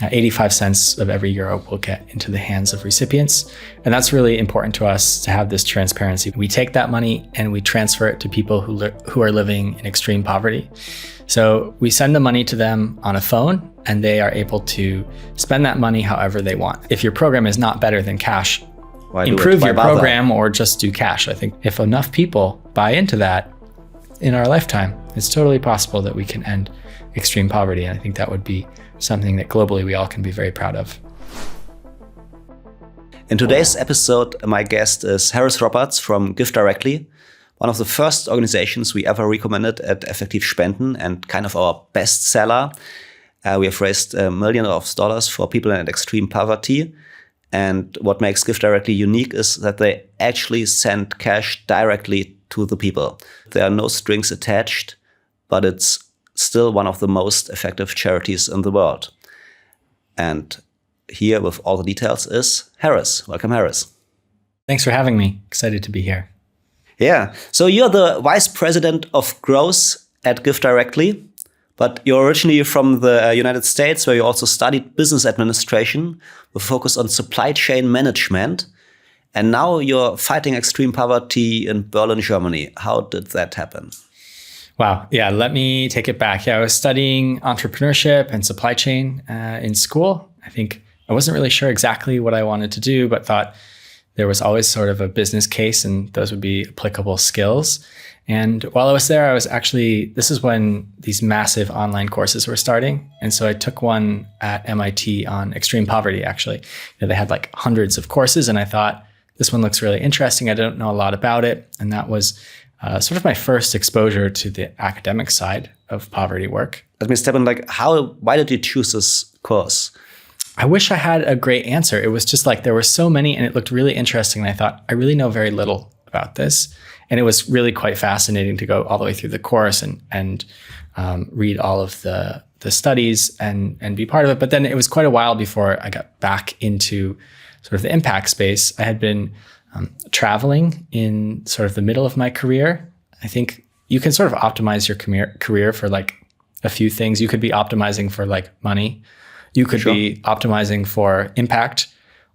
85 cents of every euro will get into the hands of recipients. And that's really important to us to have this transparency. We take that money and we transfer it to people who are living in extreme poverty. So we send the money to them on a phone and they are able to spend that money however they want. If your program is not better than cash, improve your program or just do cash. I think if enough people buy into that in our lifetime, it's totally possible that we can end extreme poverty. And I think that would be something that globally we all can be very proud of. In today's episode, my guest is Harris Roberts from GiveDirectly, one of the first organizations we ever recommended at Effektiv Spenden and kind of our best seller. We have raised millions of dollars for people in extreme poverty. And what makes GiveDirectly unique is that they actually send cash directly to the people. There are no strings attached, but it's still one of the most effective charities in the world. And here with all the details is Harris. Welcome, Harris. Thanks for having me. Excited to be here. Yeah. So you're the Vice President of Growth at GiveDirectly, but you're originally from the United States, where you also studied business administration with a focus on supply chain management. And now you're fighting extreme poverty in Berlin, Germany. How did that happen? Wow. Yeah, let me take it back. Yeah, I was studying entrepreneurship and supply chain in school. I think I wasn't really sure exactly what I wanted to do, but thought there was always sort of a business case and those would be applicable skills. And while I was there, this is when these massive online courses were starting. And so I took one at MIT on extreme poverty, actually. They had like hundreds of courses and I thought, this one looks really interesting. I don't know a lot about it. And that was sort of my first exposure to the academic side of poverty work. Let me step in, why did you choose this course? I wish I had a great answer. It was just like there were so many and it looked really interesting. And I thought, I really know very little about this. And it was really quite fascinating to go all the way through the course and read all of the studies and be part of it. But then it was quite a while before I got back into sort of the impact space. I had been traveling in sort of the middle of my career. I think you can sort of optimize your career for like a few things. You could be optimizing for like money. You could be optimizing for impact,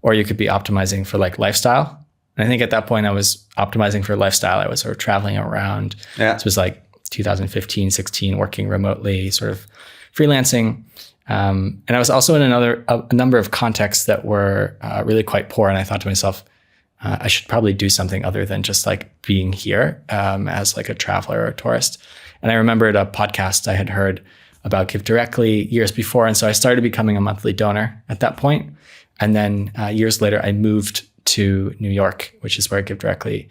or you could be optimizing for like lifestyle. And I think at that point I was optimizing for lifestyle. I was sort of traveling around. Yeah. This was like 2015, 16, working remotely, sort of freelancing. And I was also in a number of contexts that were really quite poor. And I thought to myself, I should probably do something other than just like being here as like a traveler or a tourist. And I remembered a podcast I had heard about GiveDirectly years before. And so I started becoming a monthly donor at that point. And then years later, I moved to New York, which is where GiveDirectly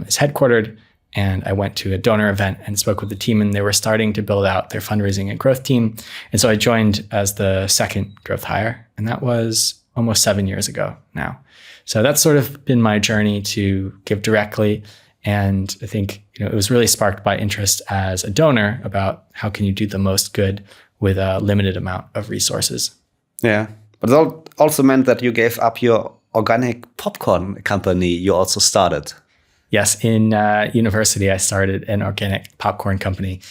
is headquartered. And I went to a donor event and spoke with the team, and they were starting to build out their fundraising and growth team. And so I joined as the second growth hire. And that was almost 7 years ago now. So that's sort of been my journey to GiveDirectly. And I think it was really sparked by interest as a donor about how can you do the most good with a limited amount of resources. Yeah, but it also meant that you gave up your organic popcorn company you also started. Yes, in university, I started an organic popcorn company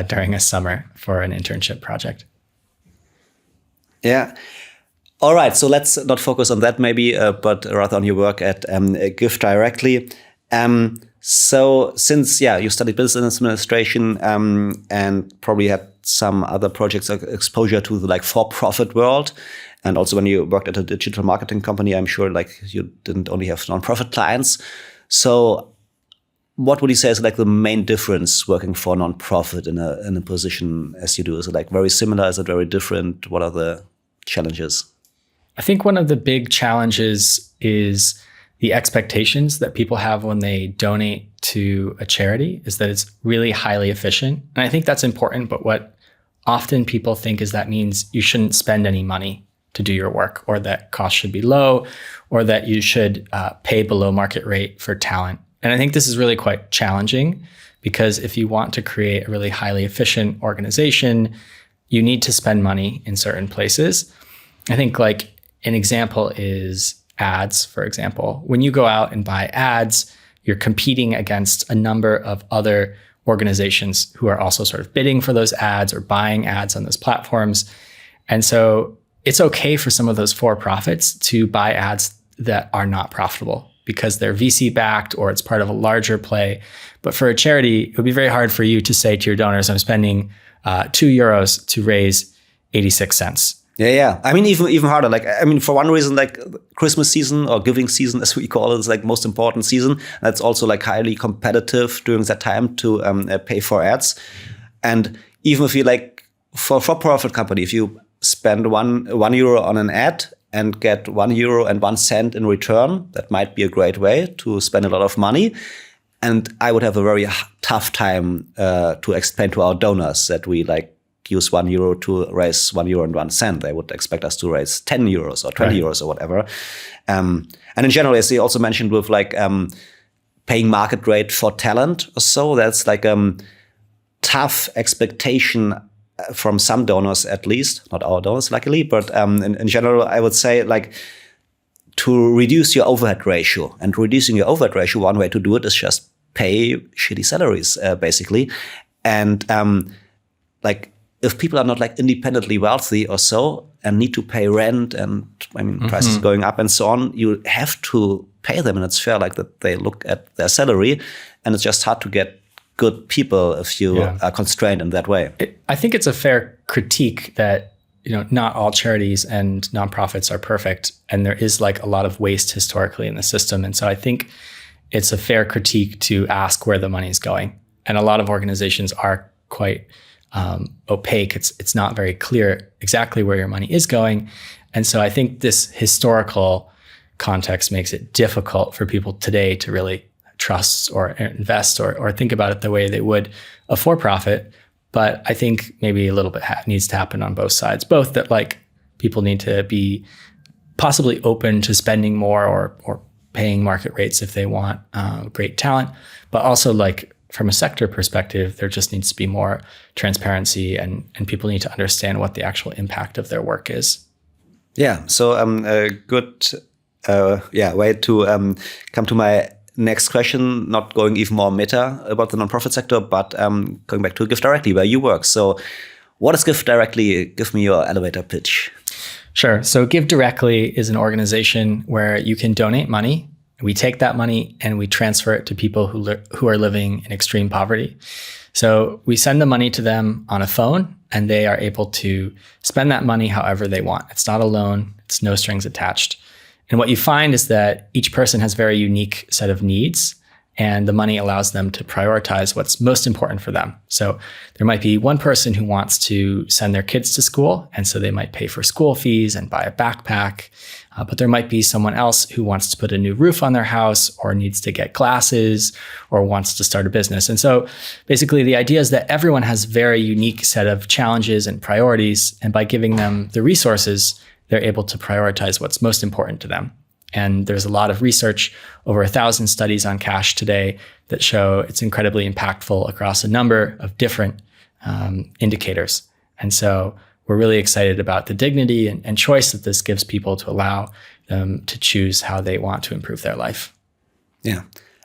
during a summer for an internship project. Yeah. All right, so let's not focus on that maybe, but rather on your work at GiveDirectly. So since, you studied business administration and probably had some other projects, exposure to the for-profit world. And also when you worked at a digital marketing company, I'm sure you didn't only have non-profit clients. So what would you say is the main difference working for a non-profit in a position as you do? Is it very similar? Is it very different? What are the challenges? I think one of the big challenges is the expectations that people have when they donate to a charity is that it's really highly efficient. And I think that's important, but what often people think is that means you shouldn't spend any money to do your work, or that costs should be low, or that you should pay below market rate for talent. And I think this is really quite challenging, because if you want to create a really highly efficient organization, you need to spend money in certain places. I think an example is ads, for example. When you go out and buy ads, you're competing against a number of other organizations who are also sort of bidding for those ads or buying ads on those platforms. And so it's okay for some of those for-profits to buy ads that are not profitable because they're VC backed or it's part of a larger play. But for a charity, it would be very hard for you to say to your donors, I'm spending €2 to raise 86 cents. Yeah. I mean, even harder. Like, I mean, for one reason, like Christmas season or giving season, as we call it, is like most important season. That's also like highly competitive during that time to pay for ads. And even if you like for-profit company, if you spend €1 on an ad and get €1.01 in return, that might be a great way to spend a lot of money. And I would have a very tough time to explain to our donors that we like use €1 to raise €1.01. They would expect us to raise €10 or €20 or whatever. And in general, as they also mentioned with like paying market rate for talent or so, that's like tough expectation from some donors, at least, not our donors, luckily, but in general, I would say like to reduce your overhead ratio. And reducing your overhead ratio, one way to do it is just pay shitty salaries, basically. And like if people are not like independently wealthy or so and need to pay rent and I mean prices going up and so on, you have to pay them, and it's fair like that they look at their salary, and it's just hard to get good people if you are constrained in that way. I think it's a fair critique that, you know, not all charities and nonprofits are perfect, and there is like a lot of waste historically in the system. And so I think it's a fair critique to ask where the money is going. And a lot of organizations are quite opaque. It's not very clear exactly where your money is going. And so I think this historical context makes it difficult for people today to really trust or invest or think about it the way they would a for-profit. But I think maybe a little bit needs to happen on both sides, both that like people need to be possibly open to spending more or paying market rates if they want great talent, but also like from a sector perspective, there just needs to be more transparency and people need to understand what the actual impact of their work is. Yeah. So a good way to come to my next question, not going even more meta about the nonprofit sector, but going back to GiveDirectly, where you work. So what is GiveDirectly? Give me your elevator pitch. Sure. So GiveDirectly is an organization where you can donate money. We take that money and we transfer it to people who are living in extreme poverty. So we send the money to them on a phone and they are able to spend that money however they want. It's not a loan. It's no strings attached. And what you find is that each person has a very unique set of needs, and the money allows them to prioritize what's most important for them. So there might be one person who wants to send their kids to school, and so they might pay for school fees and buy a backpack. But there might be someone else who wants to put a new roof on their house or needs to get glasses or wants to start a business. And so basically the idea is that everyone has a very unique set of challenges and priorities, and by giving them the resources, they're able to prioritize what's most important to them. And there's a lot of research, over 1,000 studies on cash today that show it's incredibly impactful across a number of different indicators. And so we're really excited about the dignity and choice that this gives people to allow them to choose how they want to improve their life. Yeah.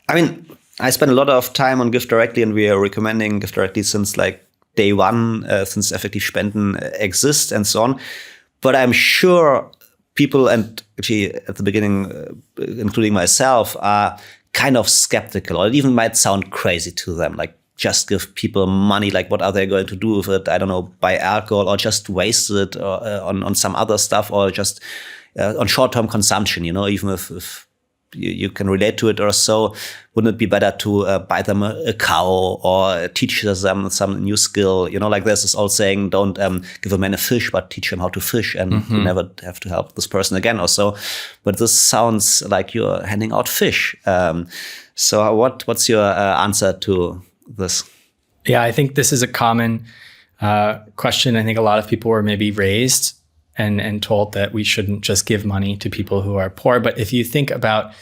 I mean, I spend a lot of time on GiveDirectly, and we are recommending GiveDirectly since like day one, since Effektiv Spenden exists and so on. But I'm sure people, and actually at the beginning, including myself, are kind of skeptical, or it even might sound crazy to them. Like, just give people money. Like, what are they going to do with it? I don't know, buy alcohol or just waste it on some other stuff, or just on short-term consumption, you know, even if you can relate to it or so, wouldn't it be better to buy them a cow or teach them some new skill? You know, like there's this old saying, don't give a man a fish, but teach him how to fish, and you never have to help this person again or so. But this sounds like you're handing out fish. So what's your answer to this? Yeah, I think this is a common question. I think a lot of people were maybe raised and told that we shouldn't just give money to people who are poor. But if you think about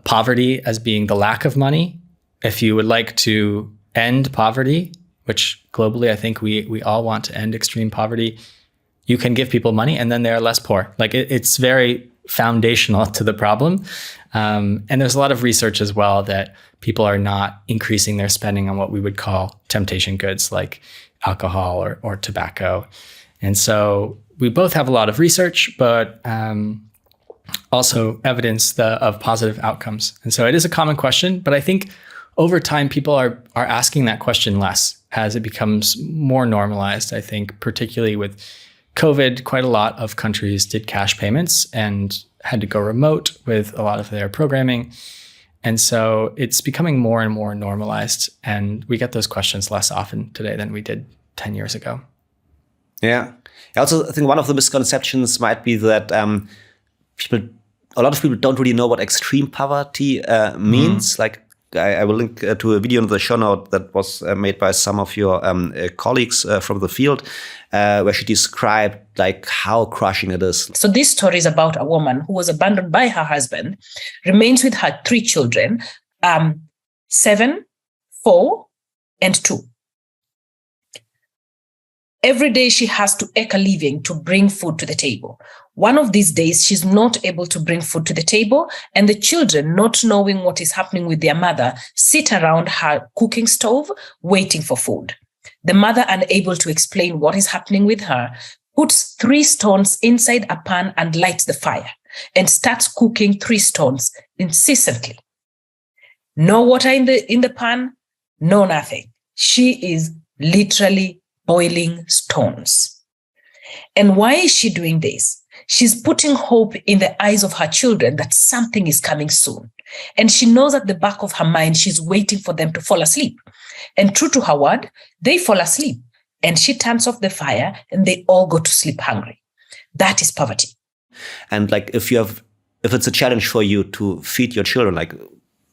poverty as being the lack of money, if you would like to end poverty, which globally I think we all want to end extreme poverty, you can give people money and then they're less poor. Like it's very foundational to the problem. And there's a lot of research as well that people are not increasing their spending on what we would call temptation goods like alcohol or tobacco. And so we both have a lot of research, but also evidence of positive outcomes. And so it is a common question, but I think over time, people are asking that question less as it becomes more normalized. I think particularly with COVID, quite a lot of countries did cash payments and had to go remote with a lot of their programming. And so it's becoming more and more normalized. And we get those questions less often today than we did 10 years ago. Yeah. I also think one of the misconceptions might be that a lot of people don't really know what extreme poverty means. Like, I will link to a video in the show note that was made by some of your colleagues from the field, where she described like how crushing it is. So this story is about a woman who was abandoned by her husband, remains with her 3 children, 7, 4, and 2. Every day she has to eke a living to bring food to the table. One of these days, she's not able to bring food to the table, and the children, not knowing what is happening with their mother, sit around her cooking stove waiting for food. The mother, unable to explain what is happening with her, puts 3 stones inside a pan and lights the fire and starts cooking 3 stones incessantly. No water in the pan, no nothing. She is literally boiling stones. And why is she doing this? She's putting hope in the eyes of her children that something is coming soon. And she knows at the back of her mind, she's waiting for them to fall asleep. And true to her word, they fall asleep. And she turns off the fire and they all go to sleep hungry. That is poverty. And like if it's a challenge for you to feed your children, like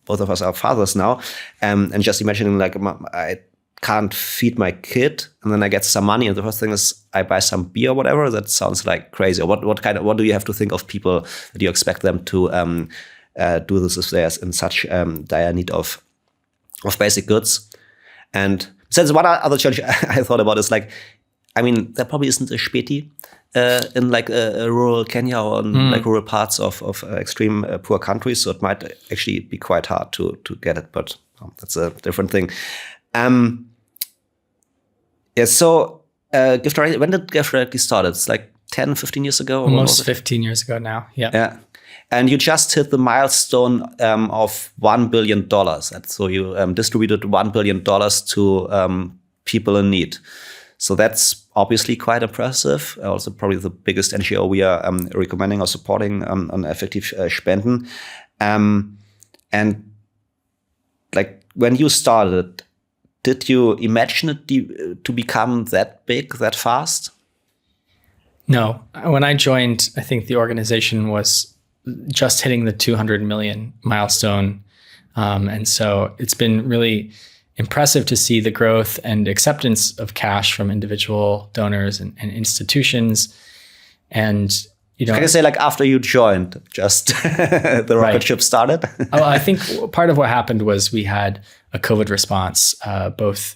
both of us are fathers now, and just imagining like I can't feed my kid, and then I get some money, and the first thing is I buy some beer or whatever. That sounds like crazy. Or what do you have to think of people that you expect them to do this if they're in such dire need of basic goods? And since one other challenge I thought about is like, I mean, there probably isn't a Späti in like a rural Kenya or in like rural parts of extreme poor countries, so it might actually be quite hard to get it. But that's a different thing. Yeah, so GiveDirectly, when did GiveDirectly start? It's like 10, 15 years ago? Almost 15 years ago now, yeah. Yeah. And you just hit the milestone of $1 billion. So you distributed $1 billion to people in need. So that's obviously quite impressive. Also probably the biggest NGO we are recommending or supporting on Effektiv Spenden. And like when you started, did you imagine it to become that big, that fast? No. When I joined, I think the organization was just hitting the 200 million milestone. And so it's been really impressive to see the growth and acceptance of cash from individual donors and institutions. And, you know, can I say like after you joined, just the rocket ship started? I think part of what happened was we had a COVID response, both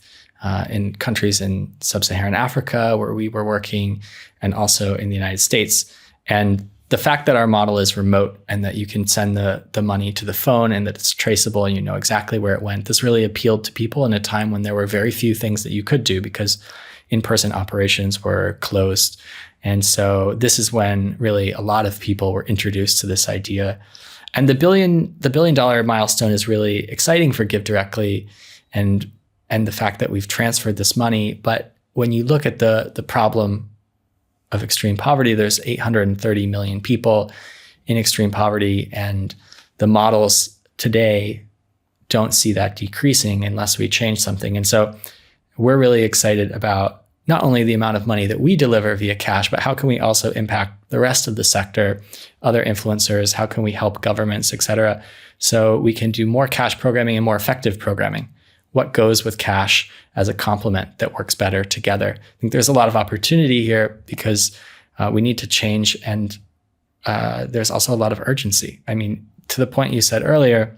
in countries in sub-Saharan Africa where we were working and also in the United States. And the fact that our model is remote and that you can send the money to the phone and that it's traceable and you know exactly where it went, this really appealed to people in a time when there were very few things that you could do because in-person operations were closed. And so this is when really a lot of people were introduced to this idea. And the billion dollar milestone is really exciting for GiveDirectly and the fact that we've transferred this money. But when you look at the problem of extreme poverty, there's 830 million people in extreme poverty, and the models today don't see that decreasing unless we change something. And so we're really excited about not only the amount of money that we deliver via cash, but how can we also impact the rest of the sector, other influencers, how can we help governments, et cetera, so we can do more cash programming and more effective programming. What goes with cash as a complement that works better together? I think there's a lot of opportunity here because we need to change, and there's also a lot of urgency. I mean, to the point you said earlier,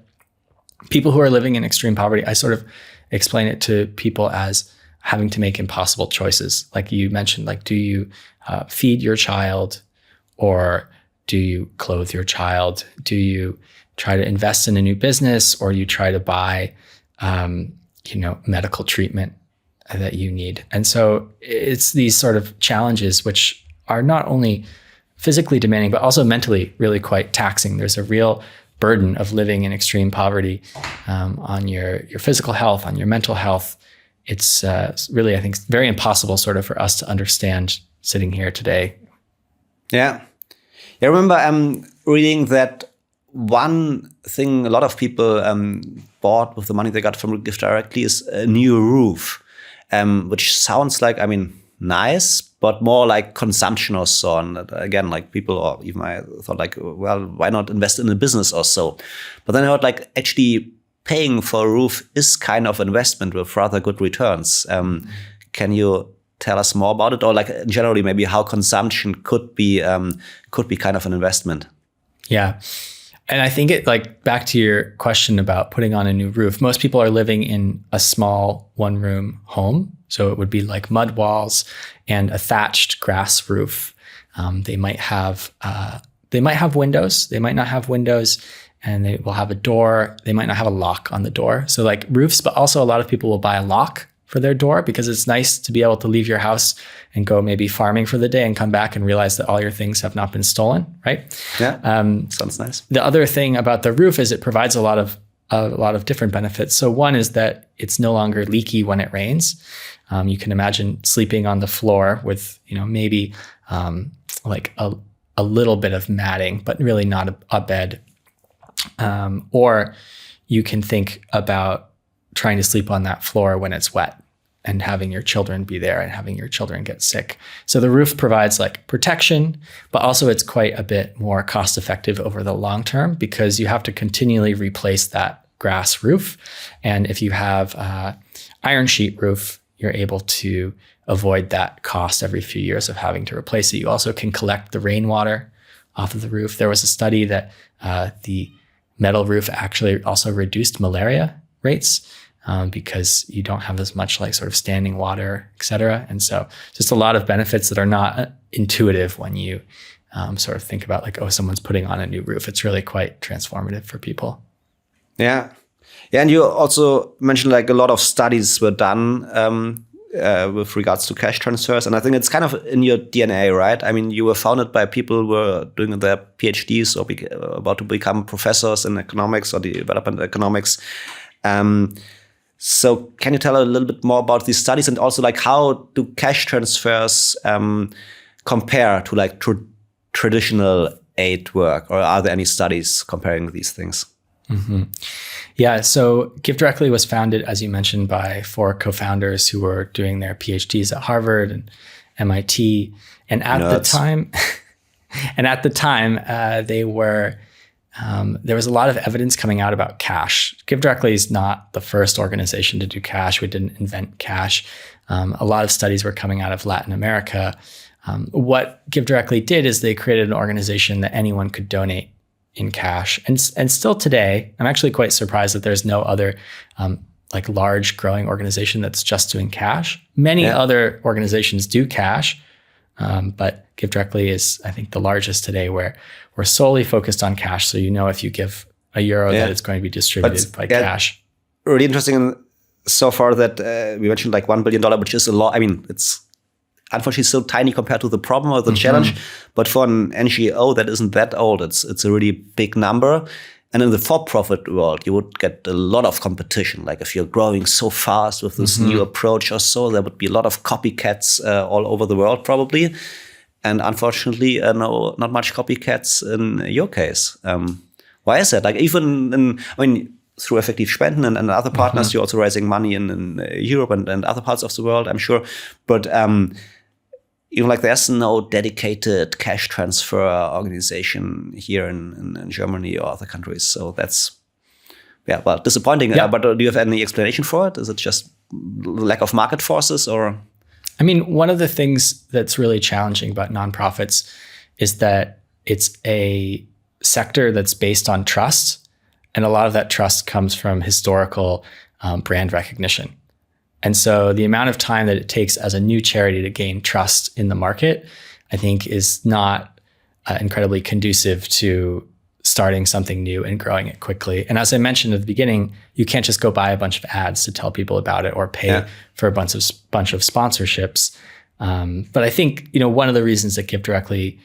people who are living in extreme poverty, I sort of explain it to people as having to make impossible choices. Like you mentioned, like, do you feed your child, or do you clothe your child? Do you try to invest in a new business, or you try to buy medical treatment that you need? And so it's these sort of challenges which are not only physically demanding, but also mentally really quite taxing. There's a real burden of living in extreme poverty on your physical health, on your mental health. It's really, I think, very impossible sort of for us to understand sitting here today. Yeah. I remember reading that one thing a lot of people bought with the money they got from GiveDirectly is a new roof, which sounds like, nice, but more like consumption or so. And again, like people, or even I thought like, well, why not invest in a business or so? But then I heard like actually paying for a roof is kind of investment with rather good returns. Can you tell us more about it, or like generally maybe how consumption could be kind of an investment? Yeah. And I think it, like, back to your question about putting on a new roof, most people are living in a small one-room home. So it would be like mud walls and a thatched grass roof. They might have windows. They might not have windows, and they will have a door. They might not have a lock on the door. So like roofs, but also a lot of people will buy a lock for their door because it's nice to be able to leave your house and go maybe farming for the day and come back and realize that all your things have not been stolen, right? Yeah, sounds nice. The other thing about the roof is it provides a lot of different benefits. So one is that it's no longer leaky when it rains. You can imagine sleeping on the floor with, maybe like a little bit of matting, but really not a bed. Or you can think about trying to sleep on that floor when it's wet and having your children be there and having your children get sick. So the roof provides like protection, but also it's quite a bit more cost effective over the long term because you have to continually replace that grass roof. And if you have iron sheet roof, you're able to avoid that cost every few years of having to replace it. You also can collect the rainwater off of the roof. There was a study that the metal roof actually also reduced malaria rates because you don't have as much like sort of standing water, et cetera. And so just a lot of benefits that are not intuitive when you sort of think about like, oh, someone's putting on a new roof. It's really quite transformative for people. Yeah. Yeah, and you also mentioned like a lot of studies were done with regards to cash transfers. And I think it's kind of in your DNA, right? I mean, you were founded by people who were doing their PhDs or about to become professors in economics or development economics. So can you tell a little bit more about these studies, and also like how do cash transfers compare to like traditional aid work, or are there any studies comparing these things? Mm-hmm. Yeah, so GiveDirectly was founded, as you mentioned, by 4 co-founders who were doing their PhDs at Harvard and MIT. And at the time, they were there was a lot of evidence coming out about cash. GiveDirectly is not the first organization to do cash. We didn't invent cash. A lot of studies were coming out of Latin America. What GiveDirectly did is they created an organization that anyone could donate in cash. And still today, I'm actually quite surprised that there's no other like large growing organization that's just doing cash. Many other organizations do cash, but GiveDirectly is, I think, the largest today, where we're solely focused on cash. So if you give €1 that it's going to be distributed by cash. Really interesting so far that we mentioned like $1 billion, which is a lot. I mean, it's unfortunately so tiny compared to the problem or the challenge, but for an NGO that isn't that old, it's a really big number. And in the for-profit world, you would get a lot of competition. Like if you're growing so fast with this new approach or so, there would be a lot of copycats all over the world probably. And unfortunately, no, not much copycats in your case. Why is that? Like even through Effektiv Spenden and other partners, you're also raising money in Europe and other parts of the world, I'm sure. But even like there's no dedicated cash transfer organization here in Germany or other countries. So that's, disappointing. Yeah. But do you have any explanation for it? Is it just lack of market forces, or? I mean, one of the things that's really challenging about nonprofits is that it's a sector that's based on trust. And a lot of that trust comes from historical brand recognition. And so the amount of time that it takes as a new charity to gain trust in the market, I think, is not incredibly conducive to starting something new and growing it quickly. And as I mentioned at the beginning, you can't just go buy a bunch of ads to tell people about it or pay for a bunch of sponsorships. But I think, one of the reasons that GiveDirectly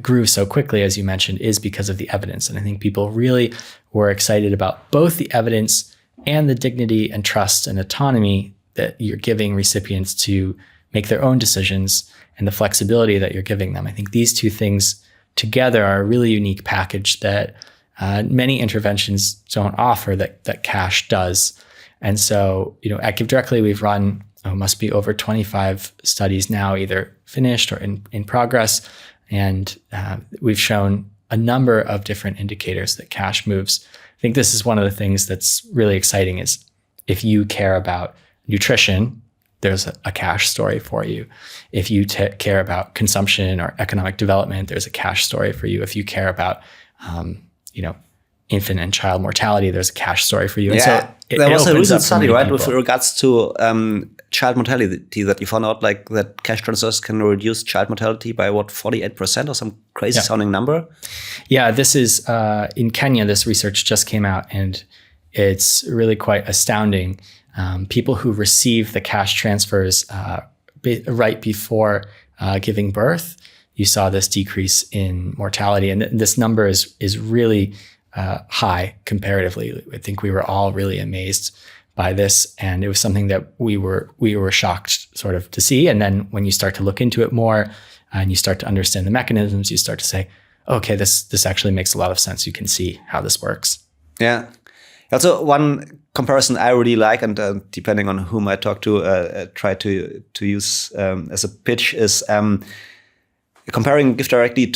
grew so quickly, as you mentioned, is because of the evidence. And I think people really were excited about both the evidence and the dignity and trust and autonomy that you're giving recipients to make their own decisions and the flexibility that you're giving them. I think these two things together are a really unique package that many interventions don't offer that cash does. And so, at GiveDirectly, we've run, must be over 25 studies now, either finished or in progress. And we've shown a number of different indicators that cash moves. I think this is one of the things that's really exciting is if you care about nutrition, there's a cash story for you. If you care about consumption or economic development, there's a cash story for you. If you care about, infant and child mortality, there's a cash story for you. Yeah, and so there was a recent study, right, people. with regards to child mortality that you found out like that cash transfers can reduce child mortality by 48% or some crazy sounding number. Yeah, this is in Kenya. This research just came out, and it's really quite astounding. People who receive the cash transfers right before giving birth, you saw this decrease in mortality, and this number is really high comparatively. I think we were all really amazed by this, and it was something that we were shocked sort of to see. And then when you start to look into it more and you start to understand the mechanisms, you start to say, okay, this actually makes a lot of sense. You can see how this works. Yeah. Also, one comparison I really like, and depending on whom I talk to, try to use as a pitch is comparing GiveDirectly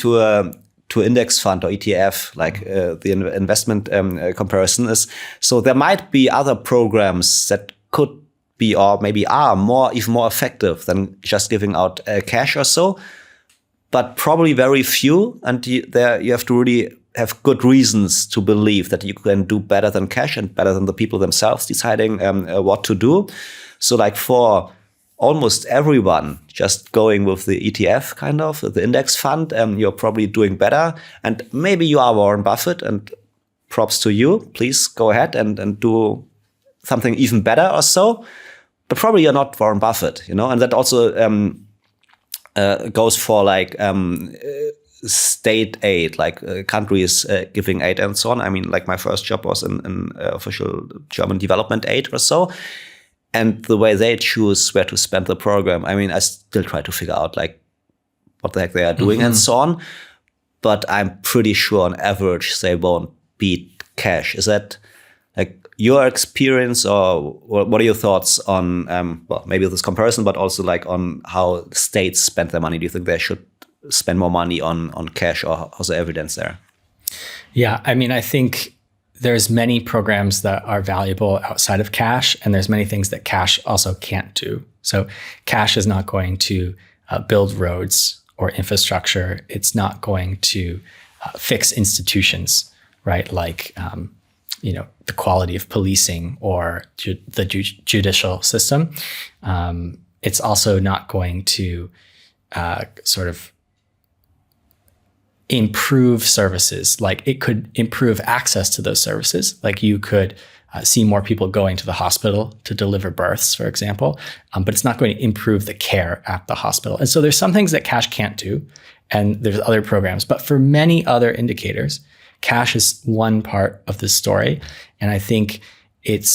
to index fund or ETF, like the investment comparison is. So there might be other programs that could be or maybe are even more effective than just giving out cash or so, but probably very few. And you have to really have good reasons to believe that you can do better than cash and better than the people themselves deciding what to do. So like for almost everyone, just going with the ETF kind of, the index fund, you're probably doing better. And maybe you are Warren Buffett, and props to you. Please go ahead and do something even better or so. But probably you're not Warren Buffett, and that also goes for like state aid, like countries giving aid and so on. I mean, like my first job was in official German development aid or so. And the way they choose where to spend the program, I mean, I still try to figure out like what the heck they are doing and so on. But I'm pretty sure on average they won't beat cash. Is that like your experience, or what are your thoughts on, maybe this comparison, but also like on how states spend their money? Do you think they should spend more money on cash, or how's the evidence there? Yeah, I mean, I think there's many programs that are valuable outside of cash, and there's many things that cash also can't do. So cash is not going to build roads or infrastructure. It's not going to fix institutions, right? Like, the quality of policing or the judicial system. It's also not going to sort of improve services. Like it could improve access to those services. Like you could see more people going to the hospital to deliver births, for example, but it's not going to improve the care at the hospital. And so there's some things that cash can't do, and there's other programs. But for many other indicators, cash is one part of the story. And I think it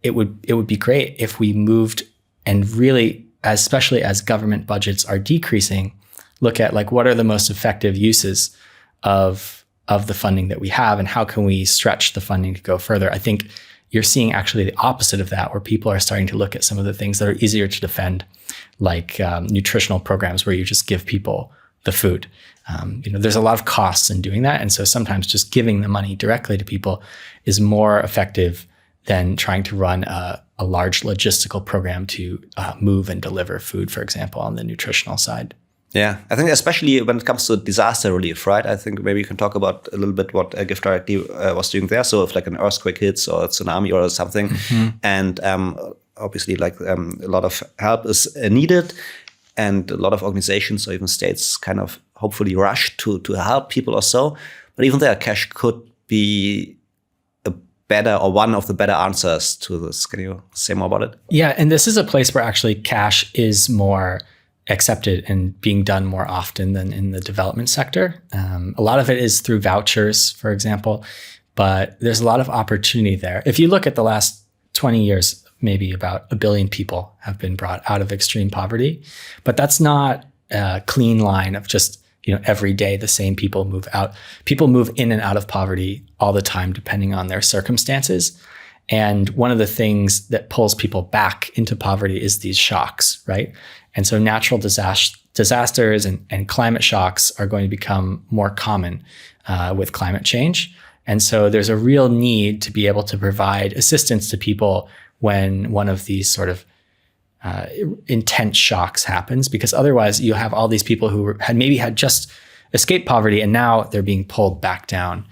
would be great if we moved and really, especially as government budgets are decreasing, look at like what are the most effective uses of the funding that we have, and how can we stretch the funding to go further. I think you're seeing actually the opposite of that, where people are starting to look at some of the things that are easier to defend, like nutritional programs where you just give people the food. There's a lot of costs in doing that. And so sometimes just giving the money directly to people is more effective than trying to run a large logistical program to move and deliver food, for example, on the nutritional side. Yeah, I think especially when it comes to disaster relief, right? I think maybe you can talk about a little bit what GiveDirectly was doing there. So if like an earthquake hits or a tsunami or something, and obviously like a lot of help is needed, and a lot of organizations or even states kind of hopefully rush to help people or so. But even there, cash could be a better or one of the better answers to this. Can you say more about it? Yeah, and this is a place where actually cash is more accepted and being done more often than in the development sector. A lot of it is through vouchers, for example, but there's a lot of opportunity there. If you look at the last 20 years, maybe about 1 billion people have been brought out of extreme poverty, but that's not a clean line of just, every day the same people move out. People move in and out of poverty all the time, depending on their circumstances. And one of the things that pulls people back into poverty is these shocks, right? And so natural disasters and climate shocks are going to become more common with climate change. And so there's a real need to be able to provide assistance to people when one of these sort of intense shocks happens, because otherwise you have all these people who had just escaped poverty and now they're being pulled back down.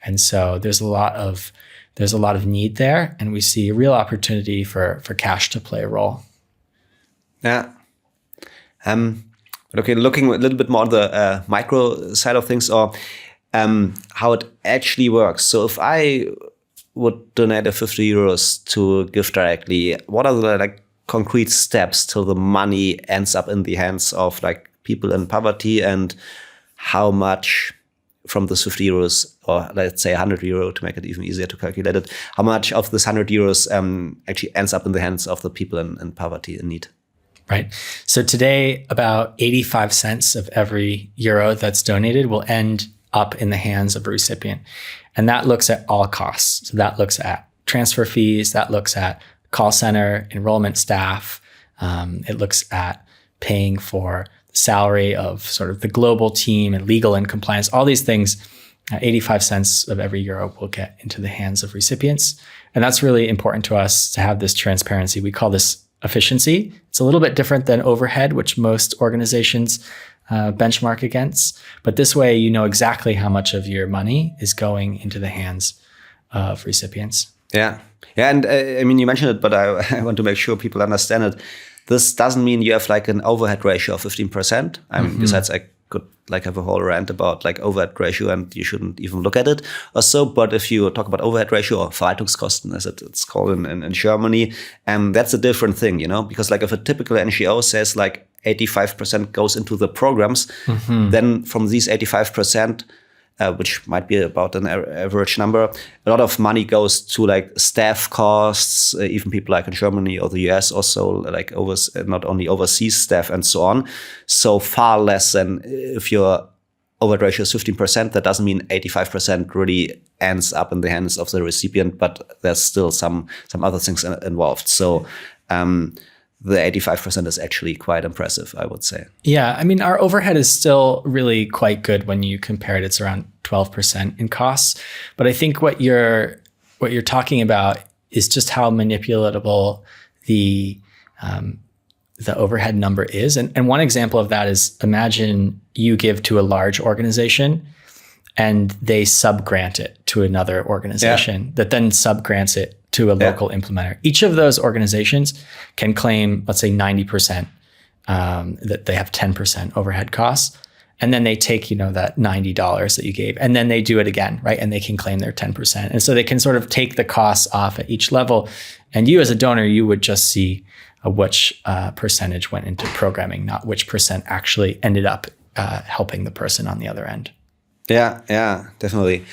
And so there's a lot of need there, and we see a real opportunity for cash to play a role. Yeah. Okay, looking a little bit more on the micro side of things, or how it actually works. So if I would donate a 50 euros to GiveDirectly, what are the concrete steps till the money ends up in the hands of people in poverty, and how much from this 50 euros, or let's say 100 euro to make it even easier to calculate it, how much of this 100 euros actually ends up in the hands of the people in poverty, in need? Right. So today, about 85 cents of every euro that's donated will end up in the hands of a recipient. And that looks at all costs. So that looks at transfer fees, that looks at call center, enrollment staff. It looks at paying for the salary of sort of the global team and legal and compliance, all these things. 85 cents of every euro will get into the hands of recipients. And that's really important to us to have this transparency. We call this efficiency. It's a little bit different than overhead, which most organizations benchmark against. But this way, you know exactly how much of your money is going into the hands of recipients. Yeah. Yeah. And I mean, you mentioned it, but I want to make sure people understand it. This doesn't mean you have an overhead ratio of 15%. I mean, besides, I could have a whole rant about overhead ratio, and you shouldn't even look at it or so. But if you talk about overhead ratio, or Verwaltungskosten, as it's called in Germany, that's a different thing, because if a typical NGO says 85% goes into the programs, then from these 85%, which might be about an average number, a lot of money goes to staff costs, even people in Germany or the US also, not only overseas staff and so on. So far less than if your overhead ratio is 15%, that doesn't mean 85% really ends up in the hands of the recipient, but there's still some other things involved. So the 85% is actually quite impressive, I would say. Yeah, I mean, our overhead is still really quite good when you compare it. It's around 12% in costs. But I think what you're talking about is just how manipulatable the overhead number is. And one example of that is, imagine you give to a large organization and they subgrant it to another organization that then subgrants it to a local implementer. Each of those organizations can claim, let's say 90%, that they have 10% overhead costs. And then they take, that $90 that you gave, and then they do it again, right? And they can claim their 10%. And so they can sort of take the costs off at each level. And you as a donor, you would just see which percentage went into programming, not which percent actually ended up helping the person on the other end. Yeah, definitely.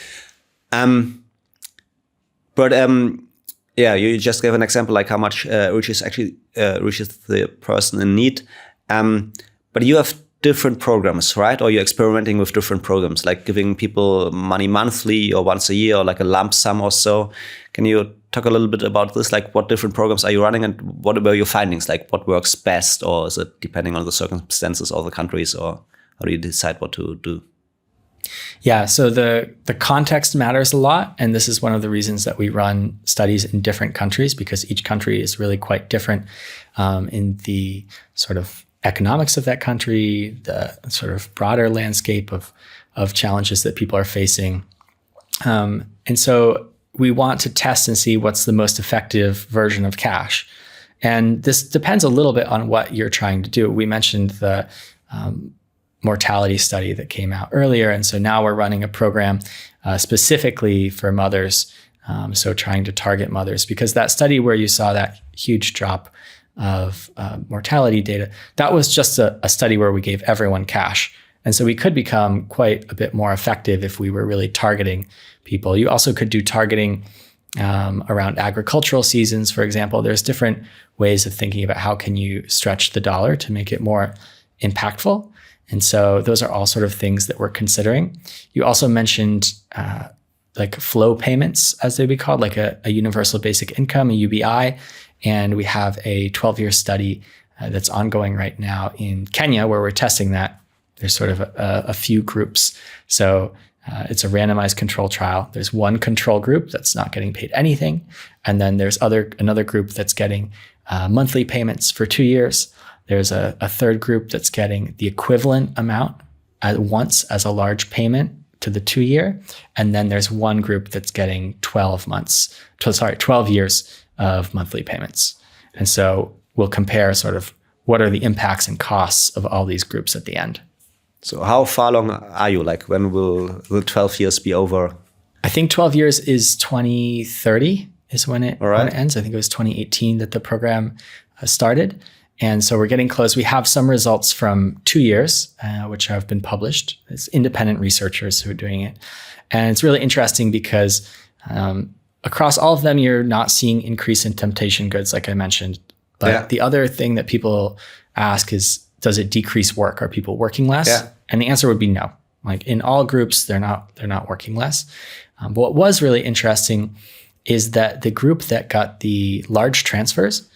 You just gave an example how much reaches the person in need. But you have different programs, right? Or you're experimenting with different programs, giving people money monthly or once a year, or a lump sum or so. Can you talk a little bit about this? What different programs are you running, and what were your findings? What works best, or is it depending on the circumstances or the countries, or how do you decide what to do? Yeah, so the context matters a lot. And this is one of the reasons that we run studies in different countries, because each country is really quite different in the sort of economics of that country, the sort of broader landscape of challenges that people are facing. And so we want to test and see what's the most effective version of cash. And this depends a little bit on what you're trying to do. We mentioned the mortality study that came out earlier. And so now we're running a program specifically for mothers So trying to target mothers, because that study where you saw that huge drop of mortality data, that was just a study where we gave everyone cash. And so we could become quite a bit more effective if we were really targeting people. You also could do targeting around agricultural seasons, for example. There's different ways of thinking about how can you stretch the dollar to make it more impactful. And so those are all sort of things that we're considering. You also mentioned like flow payments, as they'd be called, like a universal basic income, a UBI. And we have a 12-year study that's ongoing right now in Kenya where we're testing that. There's sort of a few groups. So it's a randomized control trial. There's one control group that's not getting paid anything. And then there's another group that's getting monthly payments for 2 years. There's a third group that's getting the equivalent amount at once as a large payment to the 2 year. And then there's one group that's getting 12 years of monthly payments. And so we'll compare sort of what are the impacts and costs of all these groups at the end. So how far along are you? Like when will the 12 years be over? I think 12 years is 2030 is when it ends. I think it was 2018 that the program started. And so we're getting close. We have some results from 2 years, which have been published. It's independent researchers who are doing it. And it's really interesting because across all of them, you're not seeing increase in temptation goods, like I mentioned. But the other thing that people ask is, does it decrease work? Are people working less? Yeah. And the answer would be no. Like in all groups, they're not working less. But what was really interesting is that the group that got the large transfers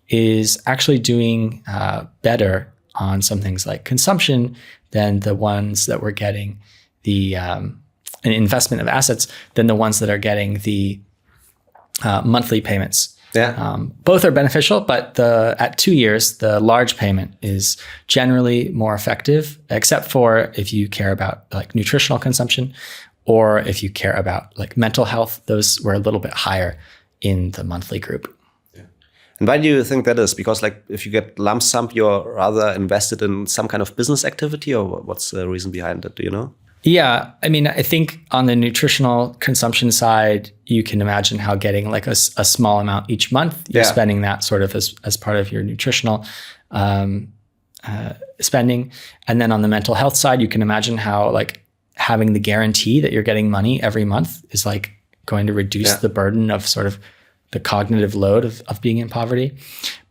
is actually doing better on some things like consumption than the ones that were getting the an investment of assets than the ones that are getting the monthly payments. Yeah. Both are beneficial, but at 2 years, the large payment is generally more effective, except for if you care about like nutritional consumption or if you care about like mental health. Those were a little bit higher in the monthly group. And why do you think that is? Because like if you get lump sum, you're rather invested in some kind of business activity, or what's the reason behind it? Do you know? Yeah, I mean, I think on the nutritional consumption side, you can imagine how getting like a small amount each month, you're spending that sort of as part of your nutritional spending. And then on the mental health side, you can imagine how like having the guarantee that you're getting money every month is like going to reduce the burden of sort of the cognitive load of being in poverty.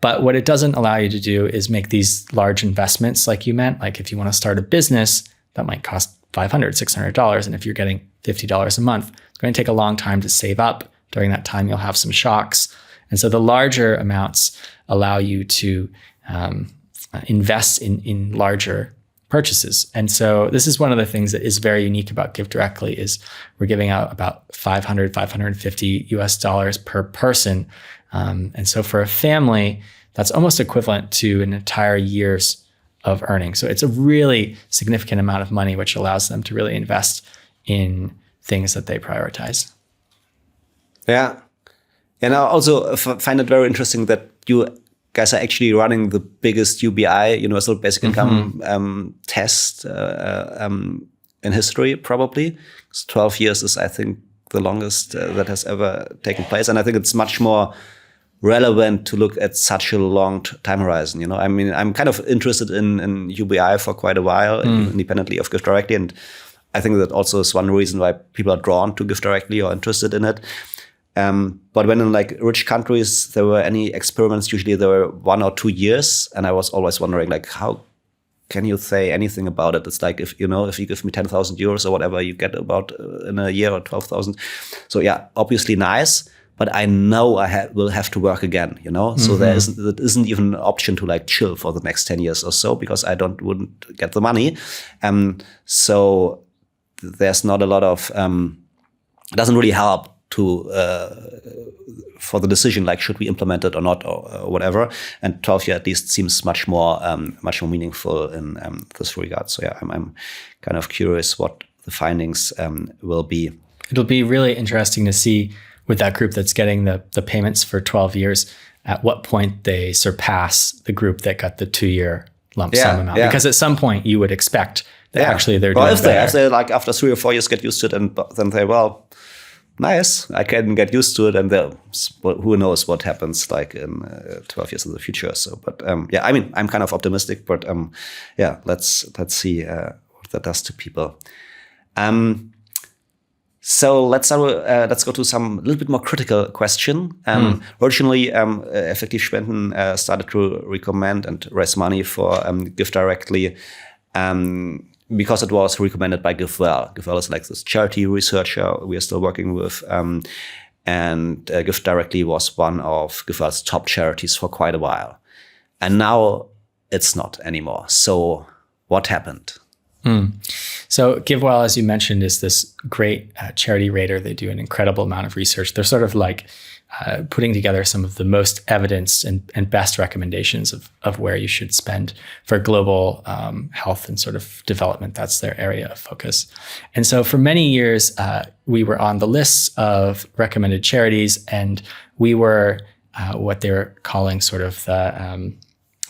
But what it doesn't allow you to do is make these large investments like you meant. Like if you want to start a business, that might cost $500, $600. And if you're getting $50 a month, it's going to take a long time to save up. During that time, you'll have some shocks. And so the larger amounts allow you to invest in larger purchases. And so this is one of the things that is very unique about GiveDirectly is we're giving out about $500, $550 per person. And so for a family, that's almost equivalent to an entire year's of earnings. So it's a really significant amount of money, which allows them to really invest in things that they prioritize. Yeah. And I also find it very interesting that you guys are actually running the biggest UBI, universal basic income test in history, probably. 12 years is, I think, the longest that has ever taken place. And I think it's much more relevant to look at such a long time horizon. I mean, I'm kind of interested in UBI for quite a while, independently of GiveDirectly. And I think that also is one reason why people are drawn to GiveDirectly or interested in it. But when in like rich countries, there were any experiments, usually there were 1 or 2 years. And I was always wondering, like, how can you say anything about it? It's like, if you give me 10,000 euros or whatever, you get about in a year or 12,000. So yeah, obviously nice. But I know I will have to work again, So there isn't even an option to like chill for the next 10 years or so because I wouldn't get the money. So there's not a lot of, it doesn't really help to for the decision, like should we implement it or not or whatever. And 12 year at least seems much more meaningful in this regard. So yeah, I'm kind of curious what the findings will be. It'll be really interesting to see with that group that's getting the payments for 12 years, at what point they surpass the group that got the 2 year lump sum amount. Yeah. Because at some point you would expect that actually they're doing better. If they like after 3 or 4 years get used to it and then they, nice. I can get used to it, and who knows what happens like in 12 years in the future. So, but yeah, I mean, I'm kind of optimistic, but yeah, let's see what that does to people. So let's go to some little bit more critical question. Originally, Effektiv Spenden started to recommend and raise money for GiveDirectly because it was recommended by GiveWell. GiveWell is like this charity researcher we are still working with, and GiveDirectly was one of GiveWell's top charities for quite a while, and now it's not anymore. So what happened? So GiveWell, as you mentioned, is this great charity rater. They do an incredible amount of research. They're sort of like putting together some of the most evidenced and best recommendations of where you should spend for global health and sort of development. That's their area of focus. And so for many years, we were on the lists of recommended charities, and we were what they were calling sort of the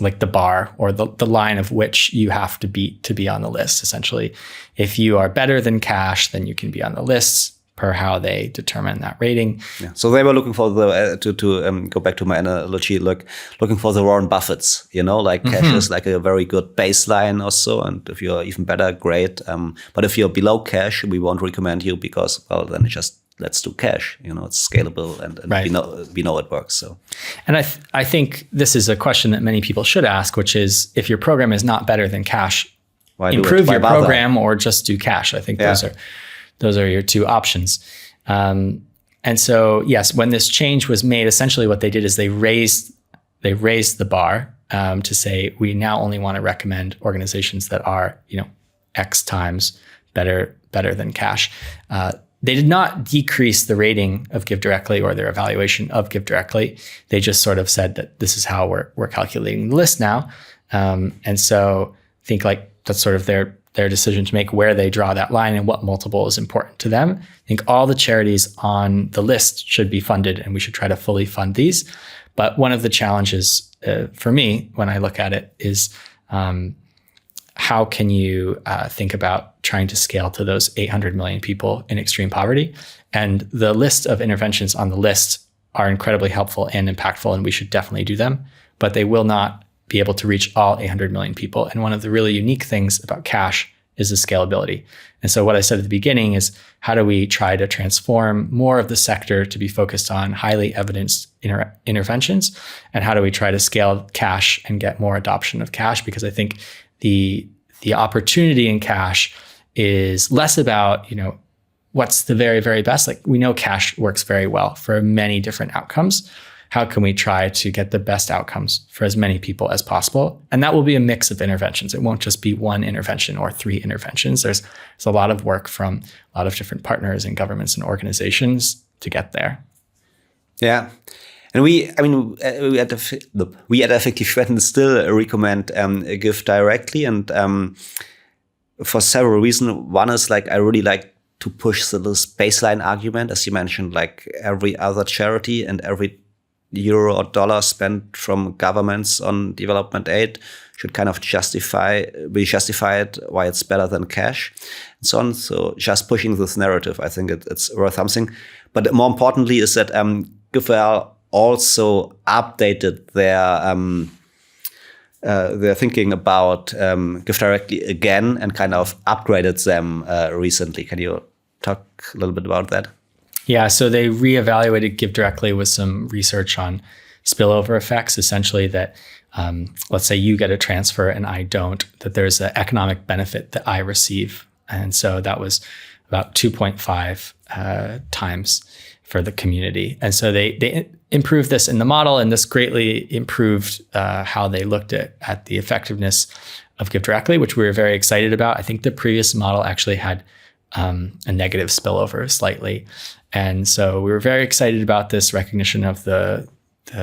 like the bar or the line of which you have to beat to be on the list. Essentially, if you are better than cash, then you can be on the lists per how they determine that rating. Yeah. So they were looking for the to go back to my analogy, looking for the Warren Buffetts. Like cash is like a very good baseline or so, and if you're even better, great. But if you're below cash, we won't recommend you because then let's do cash. It's scalable and right. we know it works. So, and I think this is a question that many people should ask, which is if your program is not better than cash, improve your program or just do cash. I think those are your two options. And so yes, when this change was made, essentially what they did is they raised the bar to say we now only want to recommend organizations that are X times better than cash. They did not decrease the rating of GiveDirectly or their evaluation of GiveDirectly. They just sort of said that this is how we're calculating the list now. And so I think like that's sort of their decision to make where they draw that line and what multiple is important to them. I think all the charities on the list should be funded, and we should try to fully fund these. But one of the challenges for me when I look at it is how can you think about trying to scale to those 800 million people in extreme poverty? And the list of interventions on the list are incredibly helpful and impactful, and we should definitely do them, but they will not be able to reach all 800 million people. And one of the really unique things about cash is the scalability. And so what I said at the beginning is, how do we try to transform more of the sector to be focused on highly evidenced interventions? And how do we try to scale cash and get more adoption of cash? Because I think the opportunity in cash is less about, what's the very, very best. Like we know cash works very well for many different outcomes. How can we try to get the best outcomes for as many people as possible? And that will be a mix of interventions. It won't just be one intervention or three interventions. There's a lot of work from a lot of different partners and governments and organizations to get there. Yeah. And we at Effektiv Spenden still recommend GiveDirectly, and for several reasons. One is like I really like to push this baseline argument, as you mentioned, like every other charity and every euro or dollar spent from governments on development aid should kind of be justified why it's better than cash and so on. So just pushing this narrative, I think it's worth something. But more importantly is that GiveWell also updated their thinking about GiveDirectly again and kind of upgraded them recently. Can you talk a little bit about that? Yeah, so they reevaluated GiveDirectly with some research on spillover effects, essentially that let's say you get a transfer and I don't, that there's an economic benefit that I receive. And so that was about 2.5 times for the community. And so they improved this in the model, and this greatly improved how they looked at the effectiveness of GiveDirectly, which we were very excited about. I think the previous model actually had a negative spillover slightly. And so we were very excited about this recognition of the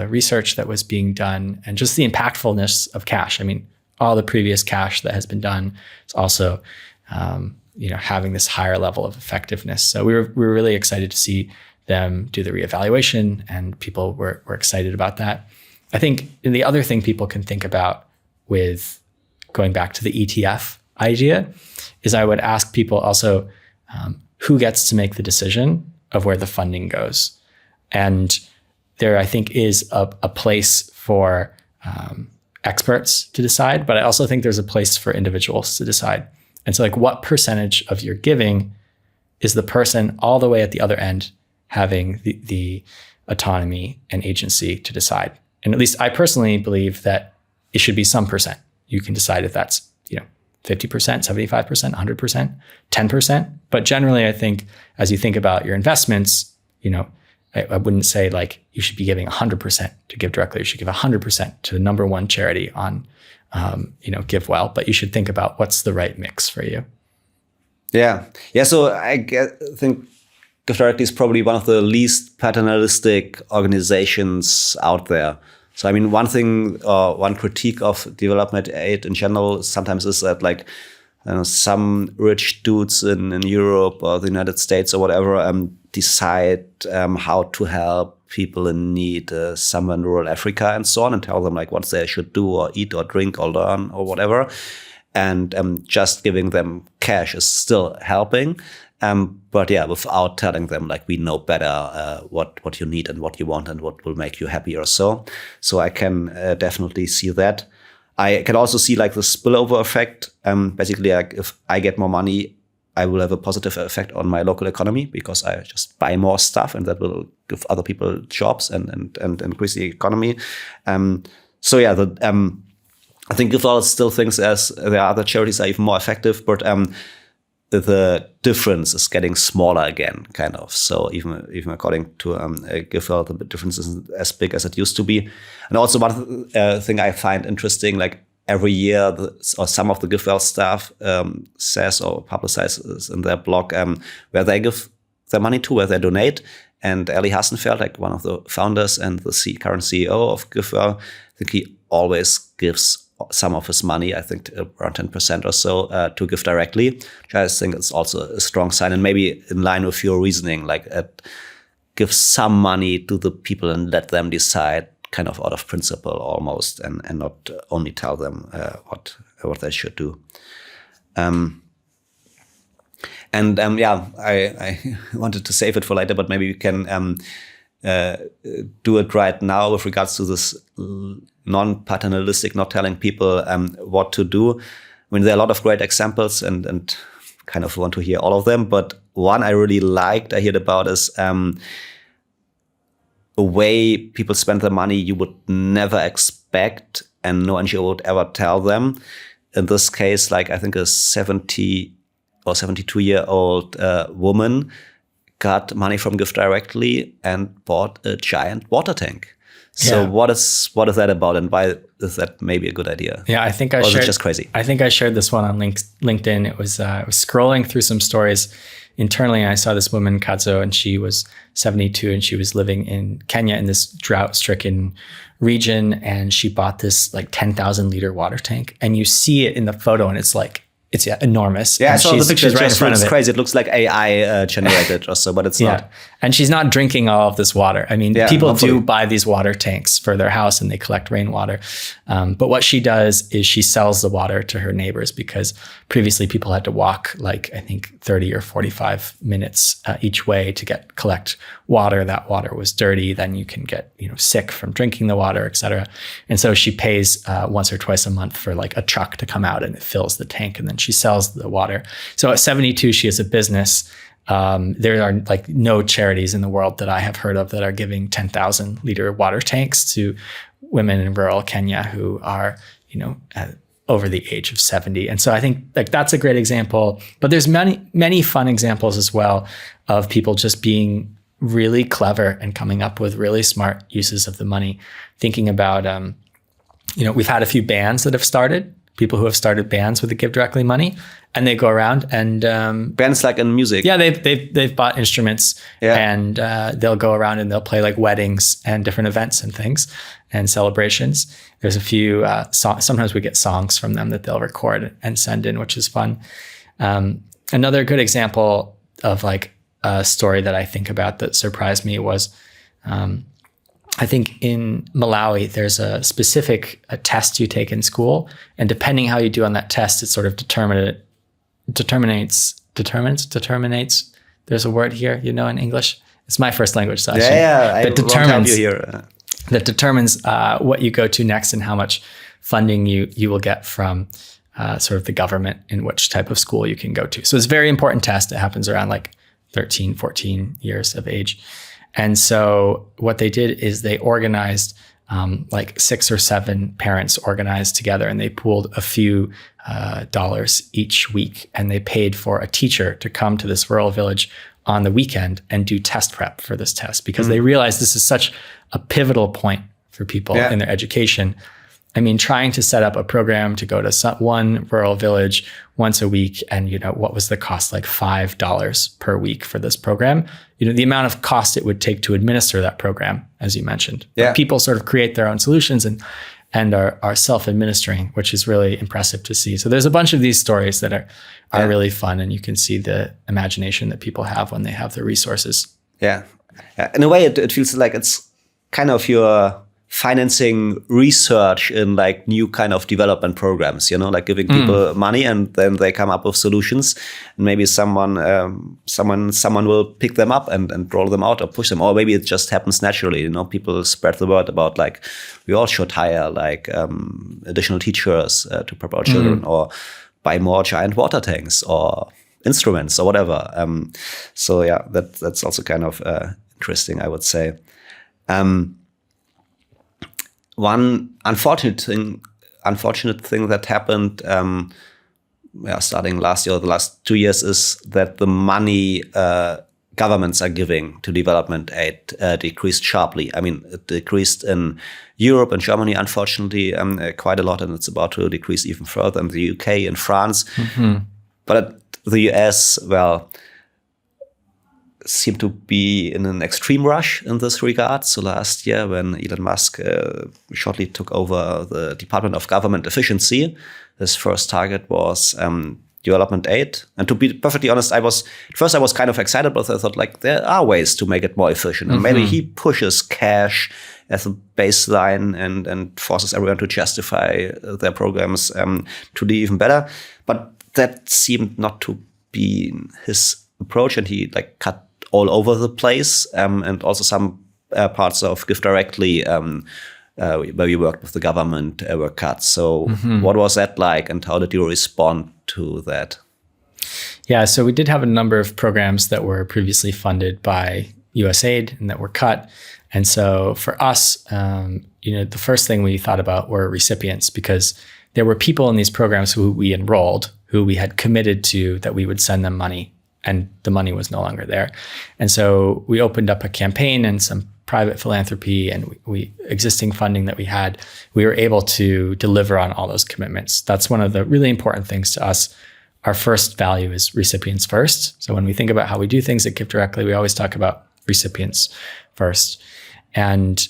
research that was being done and just the impactfulness of cash. I mean, all the previous cash that has been done is also having this higher level of effectiveness. So we were really excited to see them do the reevaluation, and people were excited about that. I think the other thing people can think about with going back to the ETF idea is I would ask people also who gets to make the decision of where the funding goes. And there, I think, is a place for experts to decide, but I also think there's a place for individuals to decide. And so like, what percentage of your giving is the person all the way at the other end having the autonomy and agency to decide? And at least I personally believe that it should be some percent. You can decide if that's, 50%, 75%, 100%, 10%. But generally, I think as you think about your investments, I wouldn't say like you should be giving 100% to GiveDirectly. You should give 100% to the number one charity on, GiveWell. But you should think about what's the right mix for you. Yeah. So I think GiveDirectly is probably one of the least paternalistic organizations out there. So, I mean, one thing, one critique of development aid in general sometimes is that, like, some rich dudes in Europe or the United States or whatever decide how to help people in need somewhere in rural Africa and so on, and tell them like what they should do or eat or drink or learn or whatever. And just giving them cash is still helping. But yeah, without telling them like we know better what you need and what you want and what will make you happy or so. So I can definitely see that. I can also see like the spillover effect. Basically, like if I get more money, I will have a positive effect on my local economy because I just buy more stuff, and that will give other people jobs and increase the economy. So yeah, I think GiveWell still thinks as there are other charities are even more effective, but the difference is getting smaller again, kind of. So even according to GiveWell, the difference isn't as big as it used to be. And also one thing I find interesting, like every year, or some of the GiveWell staff says or publicizes in their blog where they give their money to, where they donate. And Eli Hassenfeld, like one of the founders and the current CEO of GiveWell, I think he always gives some of his money, I think around 10% or so, to GiveDirectly, which I think is also a strong sign, and maybe in line with your reasoning, like give some money to the people and let them decide, kind of out of principle almost, and not only tell them what they should do. I wanted to save it for later, but maybe we can do it right now with regards to this non-paternalistic, not telling people what to do. I mean, there are a lot of great examples and kind of want to hear all of them. But one I really liked, I heard about is a way people spend their money you would never expect and no NGO would ever tell them. In this case, like I think a 70 or 72-year-old woman got money from GiveDirectly and bought a giant water tank. So what is that about, and why is that maybe a good idea? Yeah, I think is it just crazy? I think I shared this one on LinkedIn. It was I was scrolling through some stories internally, and I saw this woman, Kazo, and she was 72, and she was living in Kenya in this drought-stricken region, and she bought this like 10,000 liter water tank, and you see it in the photo, and it's like, it's enormous. Yeah, I saw the picture. Right in front of it. It's crazy. It looks like AI generated or so, but it's not. And she's not drinking all of this water. I mean, people do buy these water tanks for their house and they collect rainwater. But what she does is she sells the water to her neighbors, because previously people had to walk like, I think 30 or 45 minutes each way to collect water. That water was dirty. Then you can get, sick from drinking the water, et cetera. And so she pays once or twice a month for like a truck to come out and it fills the tank, and then she sells the water. So at 72, she has a business. There are like no charities in the world that I have heard of that are giving 10,000 liter water tanks to women in rural Kenya who are, over the age of 70. And so I think like that's a great example, but there's many fun examples as well of people just being really clever and coming up with really smart uses of the money. Thinking about, we've had a few bands that have started, people who have started bands with the GiveDirectly money, and they go around and bands like in music. Yeah, they've bought instruments and they'll go around and they'll play like weddings and different events and things and celebrations. There's a few sometimes we get songs from them that they'll record and send in, which is fun. Another good example of like a story that I think about that surprised me was I think in Malawi, there's a specific test you take in school, and depending how you do on that test, it sort of determines there's a word here, in English. It's my first language, so I won't help you here. That determines what you go to next and how much funding you will get from sort of the government in which type of school you can go to. So it's a very important test. It happens around like 13, 14 years of age. And so what they did is they organized like 6 or 7 parents organized together, and they pooled a few dollars each week, and they paid for a teacher to come to this rural village on the weekend and do test prep for this test, because they realized this is such a pivotal point for people in their education. I mean, trying to set up a program to go to one rural village once a week, and what was the cost? Like $5 per week for this program. The amount of cost it would take to administer that program, as you mentioned. Yeah. But people sort of create their own solutions and are self-administering, which is really impressive to see. So there's a bunch of these stories that are really fun, and you can see the imagination that people have when they have the resources. Yeah. In a way, it feels like it's kind of your financing research in like new kind of development programs, like giving people money and then they come up with solutions, and maybe someone will pick them up and roll them out or push them, or maybe it just happens naturally. People spread the word about like we all should hire like additional teachers to prep our children, or buy more giant water tanks or instruments or whatever. So yeah, that's also kind of interesting, I would say. One unfortunate thing that happened, starting last year or the last 2 years, is that the money governments are giving to development aid decreased sharply. I mean, it decreased in Europe and Germany, unfortunately, quite a lot, and it's about to decrease even further in the UK and France. But the US, seem to be in an extreme rush in this regard. So last year, when Elon Musk shortly took over the Department of Government Efficiency, his first target was development aid. And to be perfectly honest, at first I was kind of excited, but I thought like there are ways to make it more efficient. And maybe he pushes cash as a baseline and forces everyone to justify their programs to do even better. But that seemed not to be his approach, and he like cut all over the place, and also some parts of GiveDirectly where we worked with the government were cut. So what was that like, and how did you respond to that? Yeah, so we did have a number of programs that were previously funded by USAID and that were cut. And so for us, the first thing we thought about were recipients, because there were people in these programs who we enrolled, who we had committed to that we would send them money, and the money was no longer there. And so we opened up a campaign and some private philanthropy and we existing funding that we had, we were able to deliver on all those commitments. That's one of the really important things to us. Our first value is recipients first. So when we think about how we do things at GiveDirectly, we always talk about recipients first. And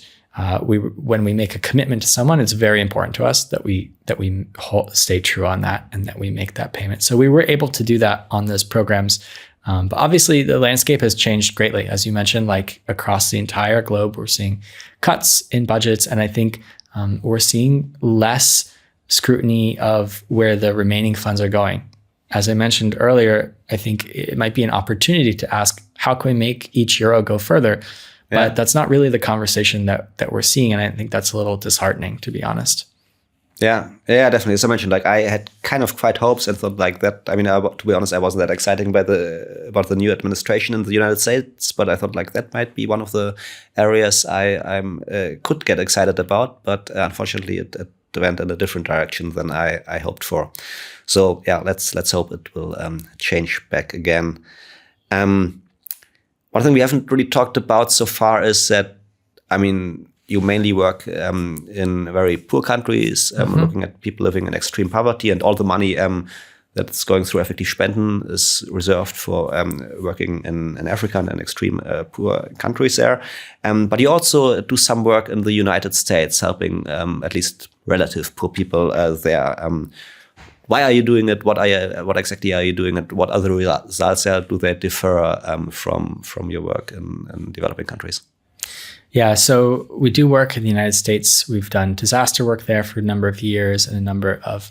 when we make a commitment to someone, it's very important to us that we stay true on that and that we make that payment. So we were able to do that on those programs. But obviously the landscape has changed greatly. As you mentioned, like across the entire globe, we're seeing cuts in budgets. And I think we're seeing less scrutiny of where the remaining funds are going. As I mentioned earlier, I think it might be an opportunity to ask, how can we make each euro go further? But that's not really the conversation that we're seeing. And I think that's a little disheartening, to be honest. Yeah, definitely. As I mentioned, like I had kind of quite hopes and thought like that. I mean, to be honest, I wasn't that excited about the new administration in the United States, but I thought like that might be one of the areas I could get excited about. But unfortunately, it went in a different direction than I hoped for. So yeah, let's hope it will change back again. One thing we haven't really talked about so far is that, I mean, you mainly work in very poor countries, looking at people living in extreme poverty, and all the money that's going through Effektiv Spenden is reserved for working in Africa and in extreme poor countries there. But you also do some work in the United States, helping at least relative poor people there. Why are you doing it? What exactly are you doing it? What other results do they differ from your work in developing countries? Yeah, so we do work in the United States. We've done disaster work there for a number of years and a number of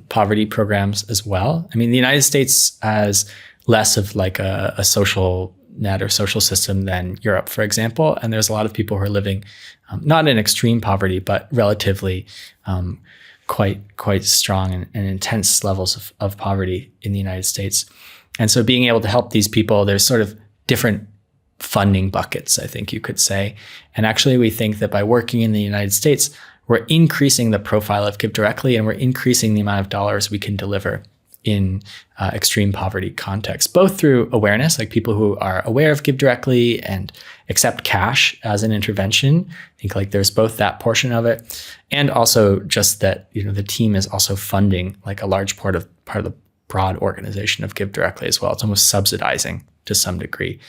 poverty programs as well. I mean, the United States has less of like a social net or social system than Europe, for example. And there's a lot of people who are living not in extreme poverty, but relatively quite strong and intense levels of poverty in the United States. And so being able to help these people, there's sort of different funding buckets, I think you could say. And actually, we think that by working in the United States, we're increasing the profile of GiveDirectly, and we're increasing the amount of dollars we can deliver in extreme poverty contexts, both through awareness, like people who are aware of GiveDirectly and accept cash as an intervention. I think like there's both that portion of it, and also just that, you know, the team is also funding like a large part of the broad organization of GiveDirectly as well. It's almost subsidizing to some degree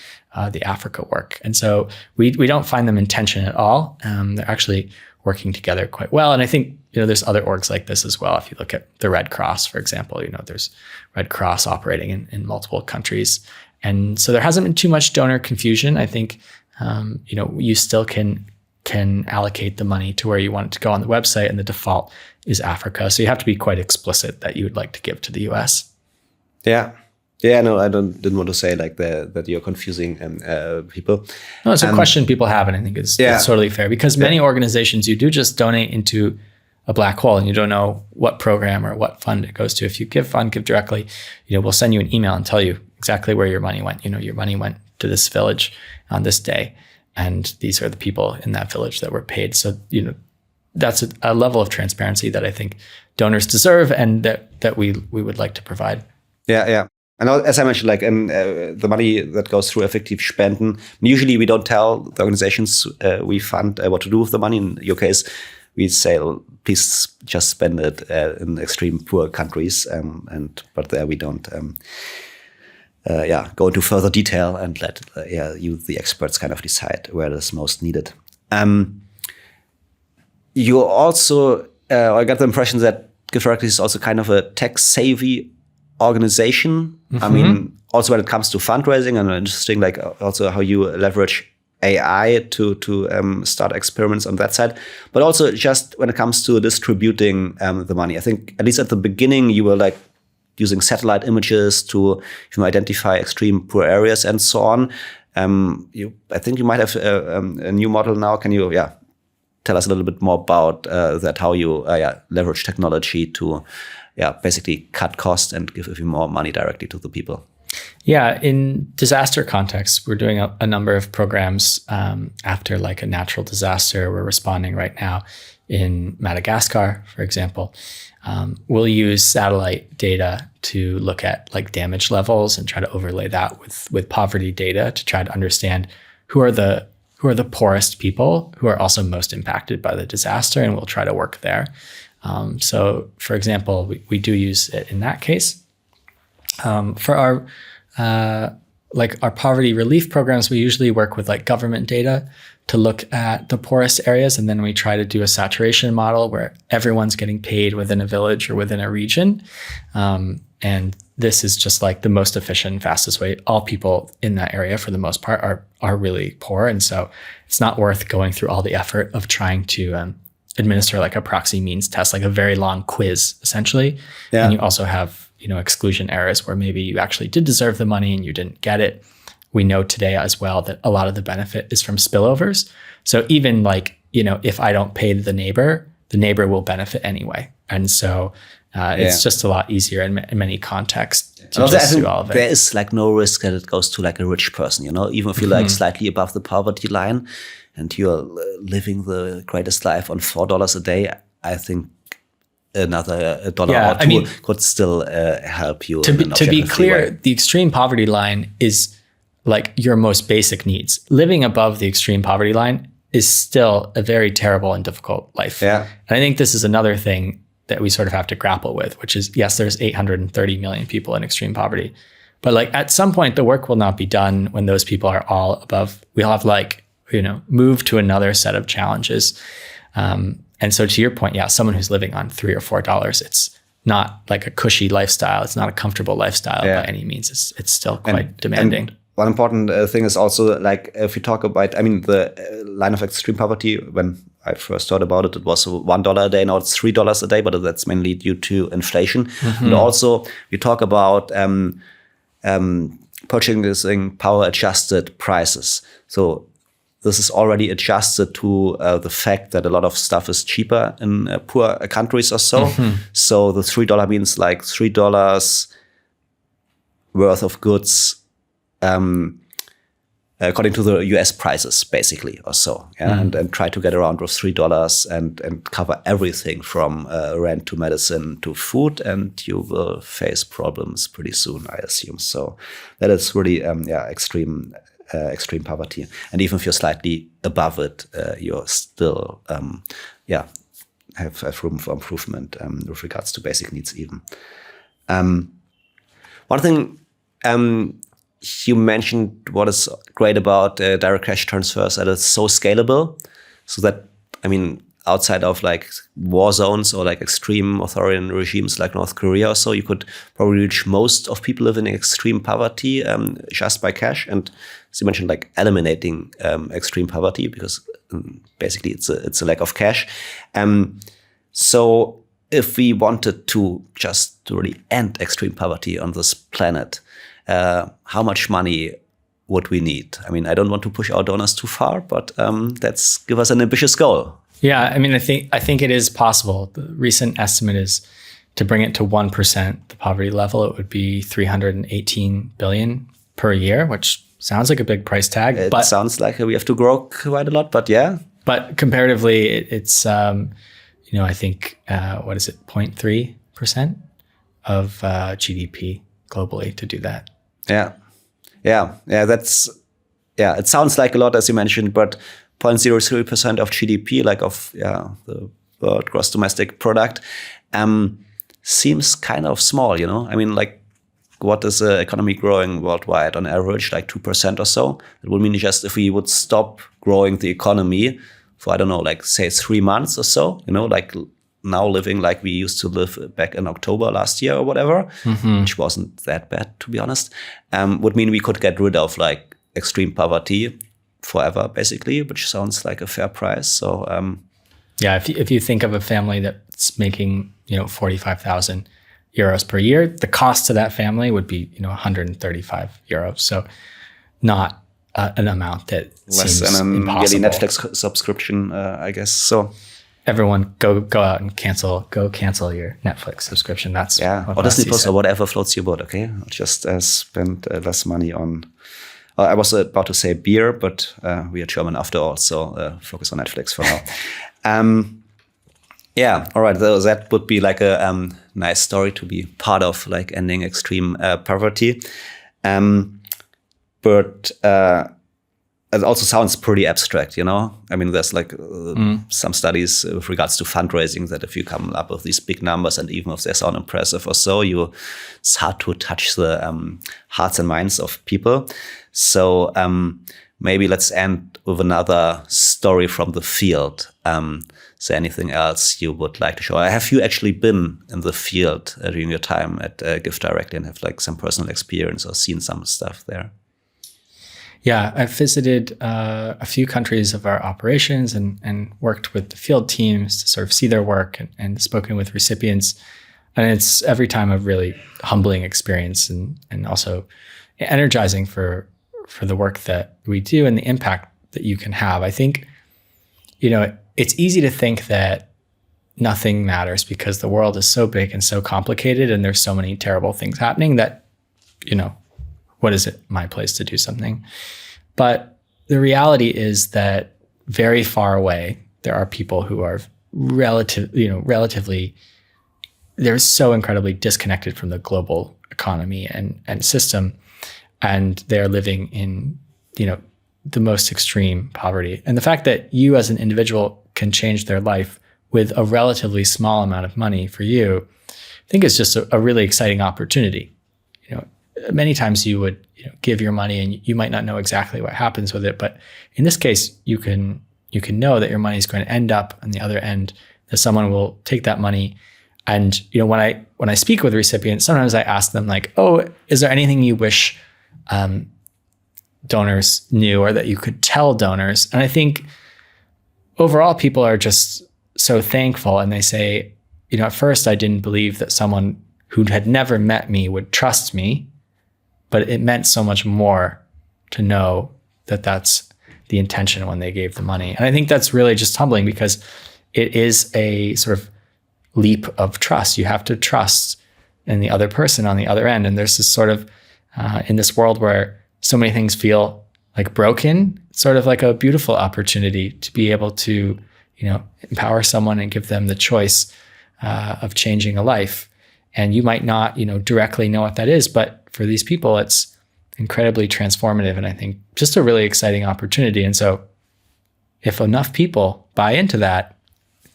the Africa work. And so we don't find them in tension at all. They're actually working together quite well. And I think, you know, there's other orgs like this as well. If you look at the Red Cross, for example, you know, there's Red Cross operating in multiple countries. And so there hasn't been too much donor confusion. I think, you know, you still can allocate the money to where you want it to go on the website, and the default is Africa. So you have to be quite explicit that you would like to give to the US. Yeah. Yeah, no, I didn't want to say like that you're confusing people. No, it's a question people have, and I think it's totally fair, because many organizations, you do just donate into a black hole and you don't know what program or what fund it goes to. If you fund GiveDirectly, you know, we'll send you an email and tell you exactly where your money went. You know, your money went to this village on this day, and these are the people in that village that were paid. So, you know, that's a level of transparency that I think donors deserve, and that we would like to provide. Yeah. And as I mentioned, like the money that goes through Effektiv Spenden, usually we don't tell the organizations we fund what to do with the money. In your case, we say, please just spend it in extreme poor countries, but there we don't go into further detail and let you, the experts, kind of decide where it is most needed. You also, I got the impression that GiveDirectly is also kind of a tech-savvy organization. Mm-hmm. I mean, also when it comes to fundraising, and interesting, like also how you leverage AI to start experiments on that side, but also just when it comes to distributing the money. I think at least at the beginning you were like using satellite images to identify extreme poor areas and so on. I think you might have a new model now. Can you tell us a little bit more about that? How you leverage technology to basically cut costs and give even more money directly to the people. Yeah, in disaster contexts, we're doing a number of programs after like a natural disaster. We're responding right now in Madagascar, for example. We'll use satellite data to look at like damage levels and try to overlay that with poverty data to try to understand who are the poorest people who are also most impacted by the disaster, and we'll try to work there. So, for example, we do use it in that case. For our poverty relief programs, we usually work with like government data to look at the poorest areas, and then we try to do a saturation model where everyone's getting paid within a village or within a region. And this is just like the most efficient, fastest way. All people in that area, for the most part, are really poor, and so it's not worth going through all the effort of trying to administer like a proxy means test, like a very long quiz, essentially. Yeah. And you also have, exclusion errors where maybe you actually did deserve the money and you didn't get it. We know today as well that a lot of the benefit is from spillovers. So even like, if I don't pay the neighbor will benefit anyway. And so it's just a lot easier in many contexts to just do all of it. There is like no risk that it goes to like a rich person, even if you're like slightly above the poverty line and you're living the greatest life on $4 a day, I think another $1 or two could still help you. To be clear, the extreme poverty line is like your most basic needs. Living above the extreme poverty line is still a very terrible and difficult life. Yeah. And I think this is another thing that we sort of have to grapple with, which is, yes, there's 830 million people in extreme poverty. But like at some point, the work will not be done when those people are all above. We'll have like, move to another set of challenges. And so to your point, someone who's living on $3 or $4, it's not like a cushy lifestyle. It's not a comfortable lifestyle by any means. It's still quite demanding. And one important thing is also like, if you talk about, the line of extreme poverty, when I first thought about it, it was $1 a day. Now it's $3 a day, but that's mainly due to inflation. Mm-hmm. And also we talk about purchasing power adjusted prices. So this is already adjusted to the fact that a lot of stuff is cheaper in poor countries or so. So the $3 means like $3 worth of goods according to the US prices, basically, or so. Yeah? And try to get around with $3 and cover everything from rent to medicine to food, and you will face problems pretty soon, I assume. So that is really extreme poverty. And even if you're slightly above it, you're still have room for improvement with regards to basic needs even. One thing you mentioned, what is great about direct cash transfers, that it's so scalable, so that, I mean, outside of like war zones or like extreme authoritarian regimes like North Korea or so, you could probably reach most of people living in extreme poverty just by cash. And as you mentioned, like eliminating extreme poverty, because basically it's a lack of cash. So if we wanted to just really end extreme poverty on this planet, how much money would we need? I mean, I don't want to push our donors too far, but let's give us an ambitious goal. Yeah, I mean, I think it is possible. The recent estimate is to bring it to 1%, the poverty level, it would be $318 billion per year, which sounds like a big price tag. It sounds like we have to grow quite a lot, but yeah. But comparatively, it's I think 0.3% of GDP globally to do that. Yeah. It sounds like a lot, as you mentioned, but 0.03% of GDP, like of the world gross domestic product, seems kind of small. I mean, like, what is the economy growing worldwide on average, like 2% or so? It would mean just if we would stop growing the economy for, I don't know, like say 3 months or so, like now living like we used to live back in October last year or whatever, which wasn't that bad, to be honest, would mean we could get rid of like extreme poverty forever, basically, which sounds like a fair price. So if you think of a family that's making 45,000 euros per year, the cost to that family would be 135 euros. So not an amount that less seems than a impossible. yearly Netflix subscription, I guess. So everyone go out and cancel your Netflix subscription. That's or Disney Plus or whatever floats your boat. Okay, just spend less money on. I was about to say beer, but we are German after all, so focus on Netflix for now. All right. So that would be like a nice story to be part of, like ending extreme poverty. But it also sounds pretty abstract, I mean, there's like some studies with regards to fundraising that if you come up with these big numbers and even if they sound impressive or so, it's hard to touch the hearts and minds of people. So maybe let's end with another story from the field. Is there anything else you would like to show? Have you actually been in the field during your time at GiveDirectly and have like some personal experience or seen some stuff there? Yeah, I've visited a few countries of our operations and worked with the field teams to sort of see their work and spoken with recipients. And it's every time a really humbling experience and also energizing for the work that we do and the impact that you can have. I think, it's easy to think that nothing matters because the world is so big and so complicated and there's so many terrible things happening that, what is it, my place to do something? But the reality is that very far away, there are people who are relatively, they're so incredibly disconnected from the global economy and system, and they're living in, the most extreme poverty. And the fact that you as an individual can change their life with a relatively small amount of money for you, I think is just a really exciting opportunity. Many times you would give your money and you might not know exactly what happens with it, but in this case, you can know that your money is going to end up on the other end, that someone will take that money. And when I speak with recipients, sometimes I ask them like, "Oh, is there anything you wish donors knew or that you could tell donors?" And I think overall, people are just so thankful, and they say, at first I didn't believe that someone who had never met me would trust me. but it meant so much more to know that that's the intention when they gave the money. And I think that's really just humbling, because it is a sort of leap of trust. You have to trust in the other person on the other end. And there's this sort of, in this world where so many things feel like broken, sort of like a beautiful opportunity to be able to, empower someone and give them the choice of changing a life. And you might not, directly know what that is, but for these people, it's incredibly transformative. And I think just a really exciting opportunity. And so if enough people buy into that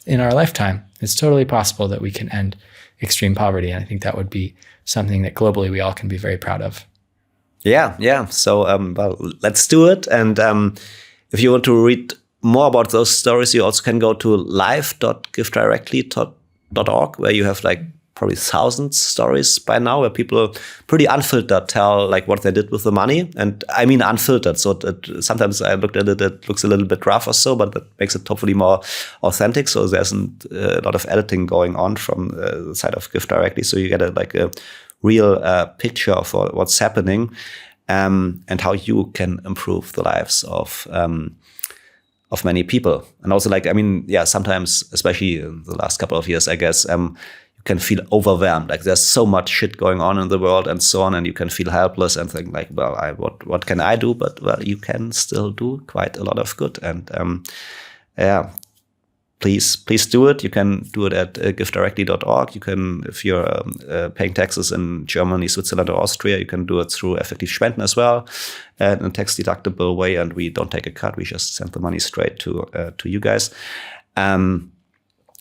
in our lifetime, it's totally possible that we can end extreme poverty. And I think that would be something that globally we all can be very proud of. Yeah. So, let's do it. And if you want to read more about those stories, you also can go to live.givedirectly.org, where you have probably thousands stories by now, where people pretty unfiltered tell what they did with the money. And I mean unfiltered. So sometimes I looked at it, it looks a little bit rough or so, but that makes it hopefully more authentic. So there's a lot of editing going on from the side of GiveDirectly. So you get a real picture of what's happening and how you can improve the lives of many people. And also sometimes, especially in the last couple of years, I guess, you can feel overwhelmed. There's so much shit going on in the world and so on, and you can feel helpless and think what can I do? But you can still do quite a lot of good. And please do it. You can do it at givedirectly.org. You can, if you're paying taxes in Germany, Switzerland, or Austria, you can do it through Effektiv Spenden as well, in a tax-deductible way. And we don't take a cut. We just send the money straight to you guys.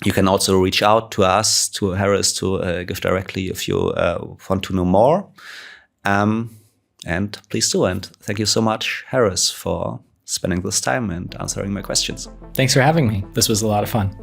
You can also reach out to us, to Harris, to GiveDirectly if you want to know more. And please do. And thank you so much, Harris, for spending this time and answering my questions. Thanks for having me. This was a lot of fun.